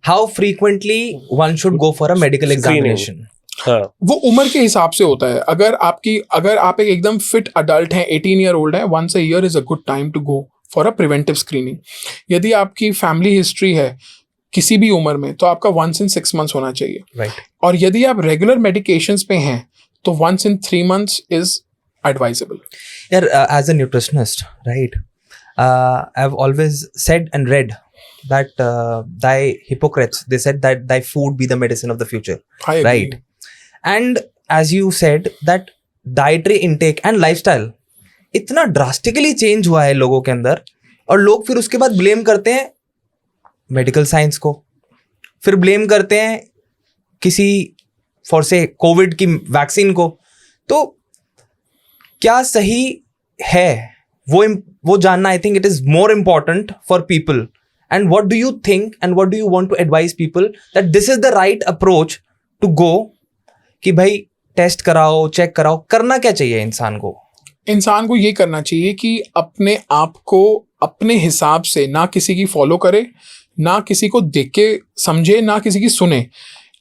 How frequently one should go for a medical examination? वो उम्र के हिसाब से होता है. अगर आप एक एकदम फिट अडल्ट हैं, 18 ईयर ओल्ड है, once a year is a good time to go for a preventive screening. यदि आपकी फैमिली हिस्ट्री है किसी भी उम्र में तो आपका once in 6 months होना चाहिए. Right. और यदि आप रेगुलर मेडिकेशंस पे हैं तो once in 3 months is advisable. यार, as a nutritionist, right, I've always said and read that thy Hippocrates, they said that thy food be the medicine of the future. I agree. Right. And as you said that dietary intake and lifestyle इतना drastically change हुआ है लोगों के अंदर, और लोग फिर उसके बाद ब्लेम करते हैं मेडिकल साइंस को, फिर ब्लेम करते हैं किसी फॉर से कोविड की वैक्सीन को. तो क्या सही है वो जानना, I think it is more important for people. And what do you think and what do you want to advise people that this is the right approach to go, कि भाई टेस्ट कराओ, चेक कराओ, करना क्या चाहिए इंसान को? इंसान को ये करना चाहिए कि अपने आप को अपने हिसाब से, ना किसी की फॉलो करे, ना किसी को देख के समझे, ना किसी की सुने.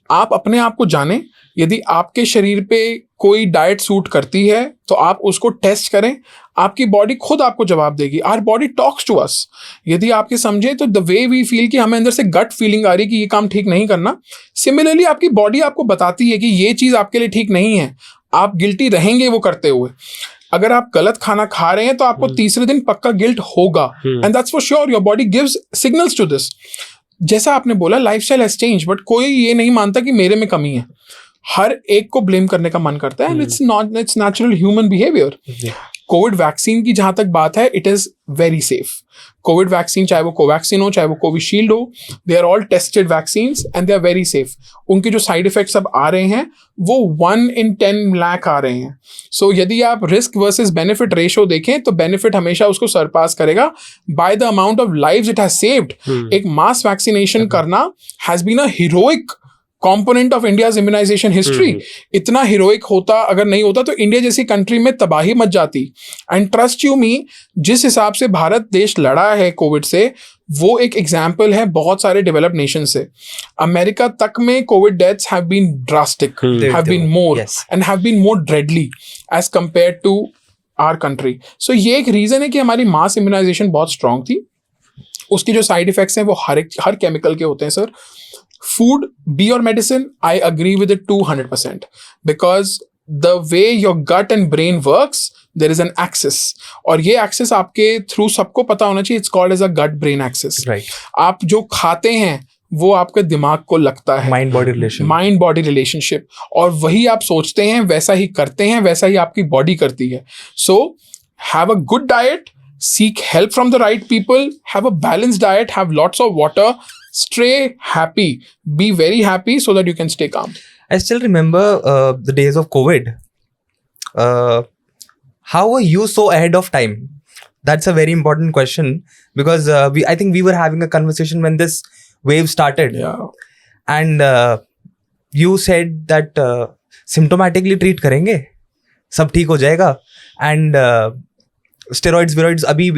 आप अपने आप को जाने. यदि आपके शरीर पे कोई डाइट सूट करती है तो आप उसको टेस्ट करें. आपकी बॉडी खुद आपको जवाब देगी. Our body talks to us. यदि आपके समझे तो द वे वी फील कि हमें अंदर से गट फीलिंग आ रही कि ये काम ठीक नहीं करना, सिमिलरली आपकी बॉडी आपको बताती है कि ये चीज़ आपके लिए ठीक नहीं है. आप गिल्टी रहेंगे वो करते हुए. अगर आप गलत खाना खा रहे हैं तो आपको तीसरे दिन पक्का गिल्ट होगा. And that's for sure. Your body gives signals to this. जैसा आपने बोला, लाइफस्टाइल हैज चेंज, बट कोई ये नहीं मानता कि मेरे में कमी है. हर एक को ब्लेम करने का मन करता है. And it's natural human behaviour. Covid vaccine की जहां तक बात है, it is very safe. Covid vaccine, चाहे वो कोवैक्सीन हो, चाहे वो कोविशील्ड हो, they are all tested vaccines and they are very safe. उनके जो साइड इफेक्ट्स अब आ रहे हैं वो 1 in 10 लाख आ रहे हैं. सो यदि आप रिस्क वर्सेस बेनिफिट रेशो देखें तो बेनिफिट हमेशा उसको सरपास करेगा by the amount of lives it has saved. एक मास वैक्सीनेशन करना has been a heroic component of India's immunisation history. इतना हीरोइक होता, अगर नहीं होता तो इंडिया जैसी कंट्री में तबाही मच जाती. एंड ट्रस्ट यू मी, जिस हिसाब से भारत देश लड़ा है कोविड से, वो एक एग्जाम्पल है बहुत सारे डेवलप्ड नेशन से. अमेरिका तक में covid deaths have been drastic, have been more and have been more dreadly as compare to our country. So ये एक रीजन है कि हमारी मास इम्यूनाइजेशन बहुत स्ट्रांग थी. उसके जो साइड इफेक्ट्स हैं वो हर केमिकल के होते हैं sir. Food be your medicine. I agree with it 200% because the way your gut and brain works, there is an axis. और ये axis आपके through सबको पता होना चाहिए. It's called as a gut brain axis. Right. आप जो खाते हैं वो आपके दिमाग को लगता है. Mind body relationship. और वही आप सोचते हैं, वैसा ही करते हैं, वैसा ही आपकी body करती है. So have a good diet. Seek help from the right people. Have a balanced diet. Have lots of water. Stay happy. Be very happy so that you can stay calm. I still remember the days of COVID. How were you so ahead of time? That's a very important question because I think we were having a conversation when this wave started. Yeah. And you said that symptomatically treat करेंगे, सब ठीक हो जाएगा. And steroids अभी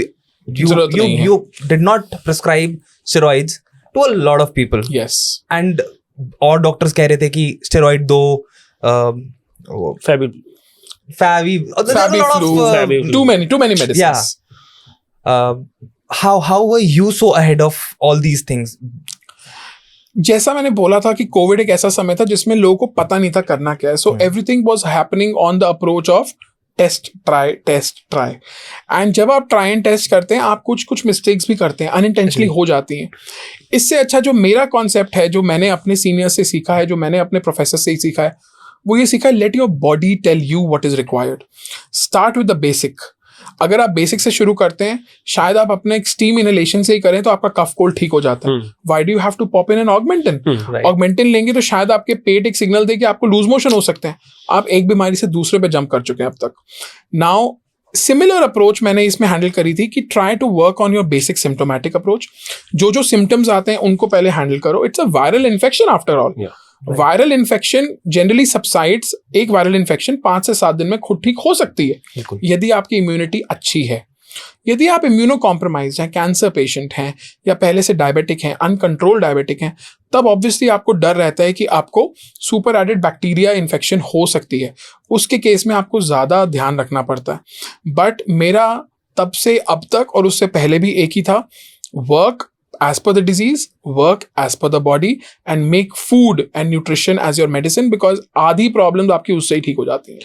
you did not prescribe steroids to a lot of people. Yes. And और doctors कह रहे थे कि स्टेरॉइड दो, Fabiflu. Too many medicines. Yeah. How were you so ahead of all these things? जैसा मैंने बोला था कि कोविड एक ऐसा समय था जिसमें लोगों को पता नहीं था करना क्या है. So everything was happening on the approach of test try. And जब आप ट्राई एंड टेस्ट करते हैं, आप कुछ मिस्टेक्स भी करते हैं, अनइंटेंशनली हो जाती हैं. इससे अच्छा जो मेरा कॉन्सेप्ट है, जो मैंने अपने सीनियर से सीखा है, जो मैंने अपने प्रोफेसर से सीखा है, वो ये सीखा है, let your body tell you what is required. Start with the basic. अगर आप बेसिक से शुरू करते हैं, शायद आप अपने स्टीम इनहेलेशन से ही करें तो आपका कफ कोल्ड ठीक हो जाता है. Why do you have to pop in an Augmentin? Augmentin लेंगे तो शायद आपके पेट एक सिग्नल दे कि आपको लूज मोशन हो सकते हैं. आप एक बीमारी से दूसरे पे जंप कर चुके हैं अब तक. नाउ सिमिलर अप्रोच मैंने इसमें हैंडल करी थी कि try to work on your basic symptomatic approach. जो सिम्टम्स आते हैं उनको पहले हैंडल करो. It's a viral infection after all. Viral infection generally subsides. एक वायरल इन्फेक्शन 5 से 7 दिन में खुद ठीक हो सकती है यदि आपकी इम्यूनिटी अच्छी है. यदि आप इम्यूनो कॉम्प्रोमाइज हैं, कैंसर पेशेंट हैं, या पहले से डायबिटिक हैं, अनकंट्रोल्ड डायबिटिक हैं, तब ऑब्वियसली आपको डर रहता है कि आपको सुपर एडेड बैक्टीरिया इन्फेक्शन हो सकती है। उसके केस में आपको ज़्यादा ध्यान रखना पड़ता है। बट मेरा तब से अब तक और उससे पहले भी एक ही था, work as per the disease, work as per the body, and make food and nutrition as your medicine, because आधी प्रॉब्लम आपकी उससे ही ठीक हो जाती है।